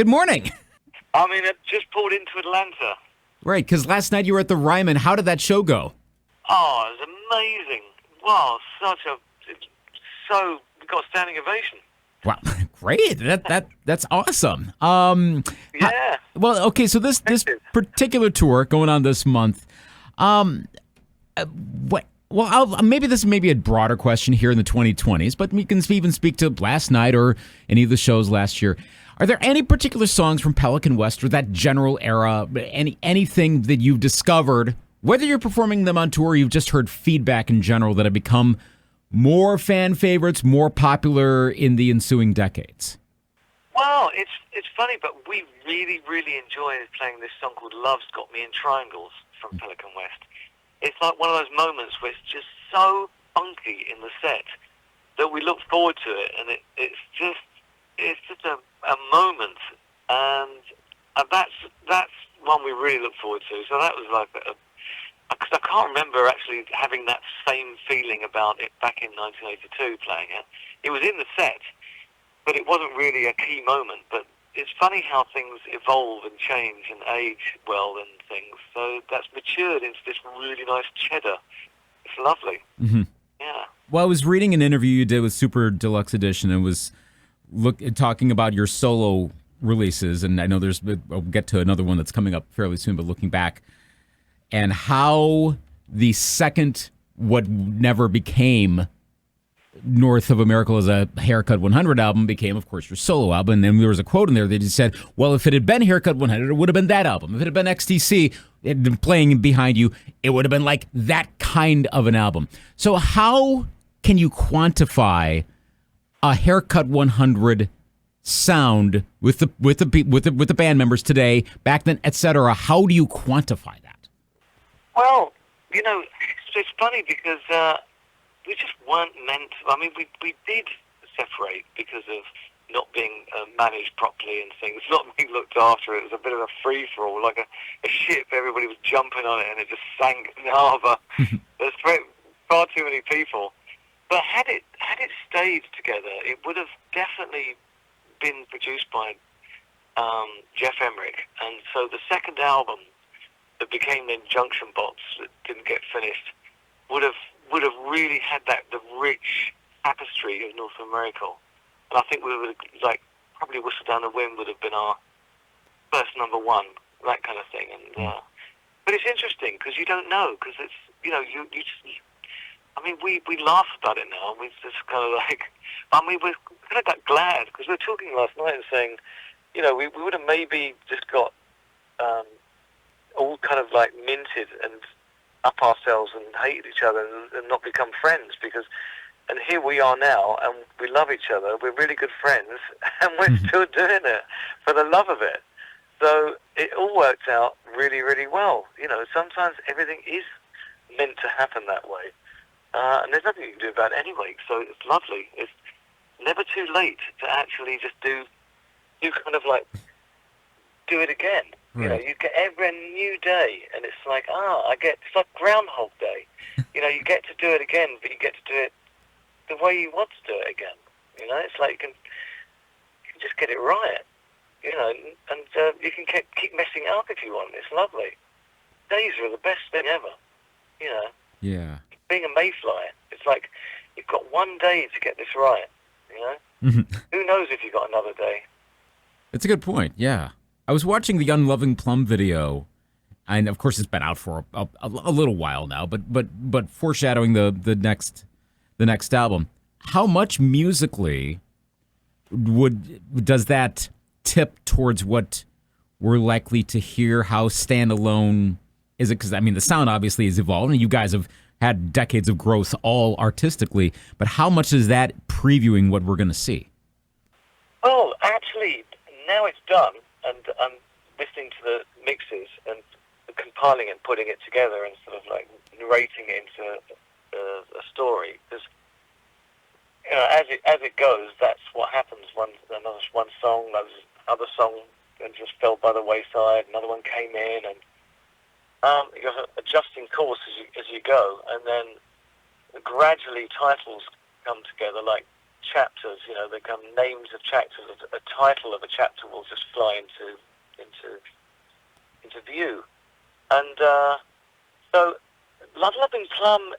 Good morning. I mean, I just pulled into Atlanta. Right, because last night you were at the Ryman. How did that show go? Oh, it was amazing. Wow, we got a standing ovation. Wow, great. That's awesome. Yeah. Well, okay, so this particular tour going on this month, maybe this may be a broader question here in the 2020s, but we can even speak to last night or any of the shows last year. Are there any particular songs from Pelican West or that general era, anything that you've discovered, whether you're performing them on tour or you've just heard feedback in general, that have become more fan favorites, more popular in the ensuing decades? Well, it's funny, but we really, really enjoy playing this song called Love's Got Me in Triangles from Pelican West. It's like one of those moments where it's just so funky in the set that we look forward to it, and it's just a moment, and that's one we really look forward to. So that was like because I can't remember actually having that same feeling about it back in 1982 playing it. It was in the set, but it wasn't really a key moment. But it's funny how things evolve and change and age well and things. So that's matured into this really nice cheddar. It's lovely. Mm-hmm. Yeah. Well, I was reading an interview you did with Super Deluxe Edition and was talking about your solo releases, and I know I'll get to another one that's coming up fairly soon, but looking back, and how the second, what never became North of a Miracle as a Haircut 100 album became, of course, your solo album. And then there was a quote in there that just said, well, if it had been Haircut 100, it would have been that album. If it had been XTC, it had been playing behind you, it would have been like that kind of an album. So how can you quantify a Haircut 100 sound with the band members today, back then, etc.? How do you quantify that? Well, it's funny because we just weren't meant to. I mean, we did separate because of not being managed properly and things, not being looked after. It was a bit of a free-for-all, like a ship. Everybody was jumping on it and it just sank in the harbour. There's far too many people. But had it stayed together, it would have definitely been produced by Jeff Emmerich. And so the second album that became then Junction Box, that didn't get finished, would have really had the rich tapestry of North America. And I think we would have, probably Whistle Down the Wind would have been our first number one, that kind of thing. And but it's interesting because you don't know, because it's, you just, I mean, we laugh about it now, and we just kind of we're kind of glad, because we were talking last night and saying, we would have maybe just got all kind of minted and up ourselves and hated each other and not become friends, and here we are now, and we love each other, we're really good friends, and we're still doing it for the love of it. So it all worked out really, really well. Sometimes everything is meant to happen that way. And there's nothing you can do about it anyway, so it's lovely. It's never too late to actually just do it again. Right. You get every new day, and it's like, it's like Groundhog Day. You get to do it again, but you get to do it the way you want to do it again. It's like you can just get it right. And you can keep messing it up if you want. It's lovely. Days are the best thing ever. Yeah. Being a mayfly, it's like you've got one day to get this right. Mm-hmm. Who knows if you've got another day? It's a good point. Yeah. I was watching the Unloving Plum video, and of course it's been out for a little while now, but foreshadowing the next album. How much musically does that tip towards what we're likely to hear? How standalone is it? Because the sound obviously has evolved, and you guys have had decades of growth all artistically, but how much is that previewing what we're going to see? Well, actually, now it's done, and I'm listening to the mixes and compiling it and putting it together and sort of narrating it into a story. Because as it goes, that's what happens. One song, another song, and just fell by the wayside. Another one came in, and you're adjusting course as you go, and then gradually titles come together. Like chapters. They become names of chapters. A title of a chapter will just fly into view. And so, Unloving Plum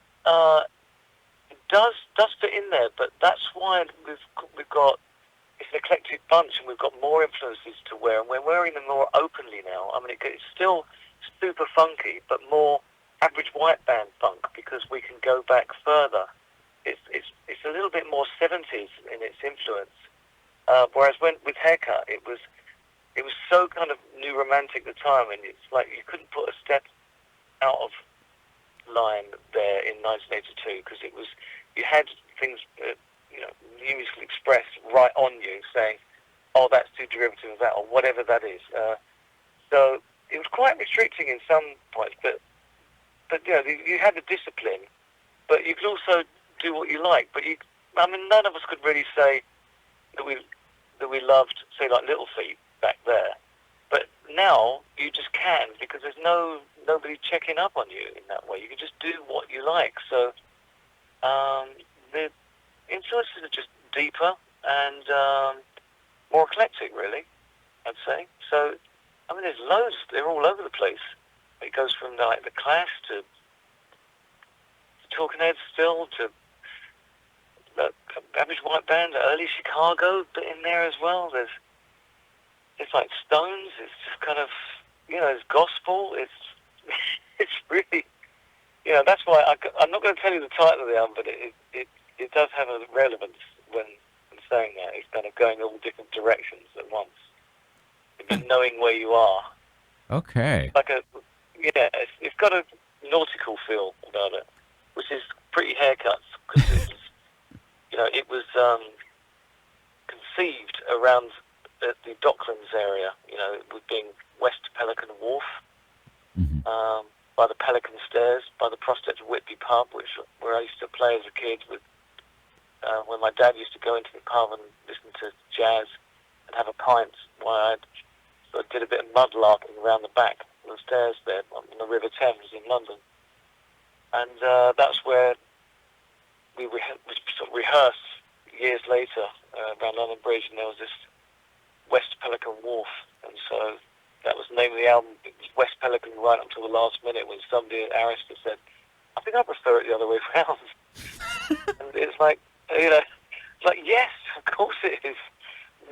does fit in there, but that's why we've got it's an eclectic bunch, and we've got more influences to wear, and we're wearing them more openly now. I mean, it's still super funky, but more average white band funk, because we can go back further. It's a little bit more 70s in its influence, whereas with Haircut, it was so kind of new romantic at the time, and it's like you couldn't put a step out of line there in 1982, because you had things musically expressed right on you, saying, "Oh, that's too derivative of that," or whatever that is. So it was quite restricting in some points, but you had the discipline, but you could also do what you like. But none of us could really say that we loved, say, like Little Feat back there. But now you just can, because there's nobody checking up on you in that way. You can just do what you like. So the influences are just deeper and more eclectic, really, I'd say. So, I mean, there's loads. They're all over the place. It goes from like the Clash to Talking Heads still to Average White Band, early Chicago bit in there as well. There's like Stones. It's just kind of, it's gospel. It's really, that's why I'm not going to tell you the title of the album, but it does have a relevance when I'm saying that. It's kind of going all different directions at once. Just knowing where you are. Okay. It's got a nautical feel about it, which is pretty Haircuts, because it was conceived around the Docklands area, with being West Pelican Wharf, by the Pelican Stairs, by the Prospect of Whitby pub, where I used to play as a kid with, when my dad used to go into the pub and listen to jazz and have a pint while I did a bit of mudlarking around the back of the stairs there on the River Thames in London. And that's where we sort of rehearsed years later around London Bridge, and there was this West Pelican Wharf, and so that was the name of the album. It was West Pelican right up until the last minute, when somebody at Arista said, "I think I prefer it the other way round." And it's like, yes, of course it is.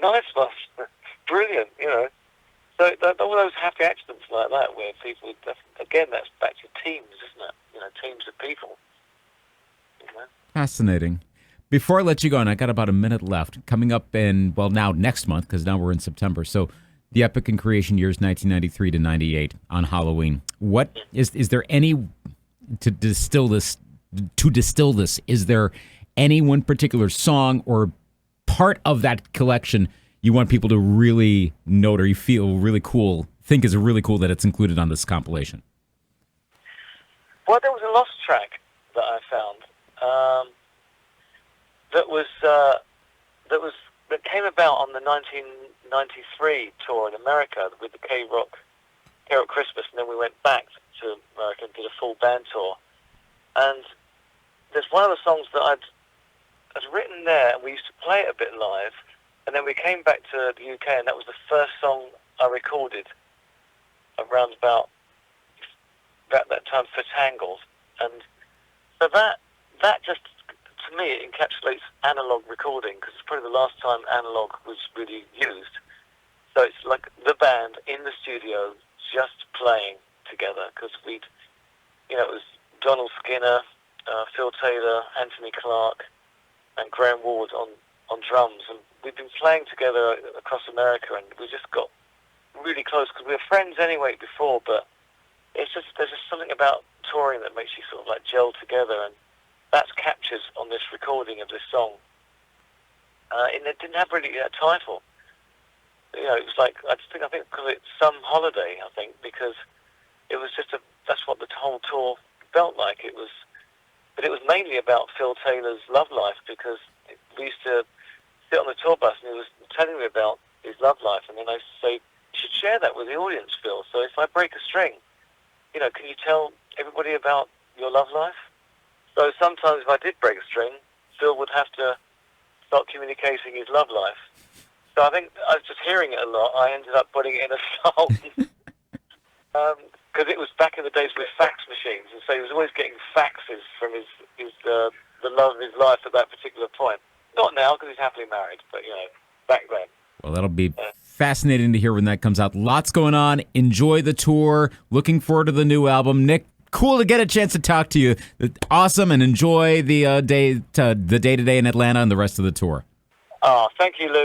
Nice one. Brilliant, So all those happy accidents like that, where people, again, that's back to teams, isn't it? Teams of people. Fascinating. Before I let you go, and I got about a minute left, coming up now next month, because now we're in September. So the Epic and Creation years 1993 to 98 on Halloween. What is there any to distill this? Is there any one particular song or part of that collection you want people to really note, or you feel really cool, think is really cool that it's included on this compilation? Well, there was a lost track that I found that came about on the 1993 tour in America with the K-Rock Christmas, and then we went back to America and did a full band tour. And there's one of the songs that I'd written there, and we used to play it a bit live. And then we came back to the UK, and that was the first song I recorded around about that time for Tangled. And so that just, to me, it encapsulates analog recording, because it's probably the last time analog was really used. So it's like the band in the studio just playing together, because it was Donald Skinner, Phil Taylor, Anthony Clark, and Graham Ward on drums, and we've been playing together across America, and we just got really close, because we were friends anyway before, but there's just something about touring that makes you sort of like gel together, and that's captured on this recording of this song. And it didn't have really a title. It was like, I think because it's Some Holiday, I think, because it was just that's what the whole tour felt like. But it was mainly about Phil Taylor's love life, because we used to sit on the tour bus, and he was telling me about his love life, and then I used to say, "You should share that with the audience, Phil. So if I break a string, can you tell everybody about your love life?" So sometimes if I did break a string, Phil would have to start communicating his love life. So I think I was just hearing it a lot. I ended up putting it in a song because it was back in the days with fax machines, and so he was always getting faxes from the love of his life at that particular point. Not now because he's happily married, but back then. Well, that'll be fascinating to hear when that comes out. Lots going on. Enjoy the tour. Looking forward to the new album. Nick, cool to get a chance to talk to you. Awesome, and enjoy the day today in Atlanta and the rest of the tour. Oh, thank you, Lou.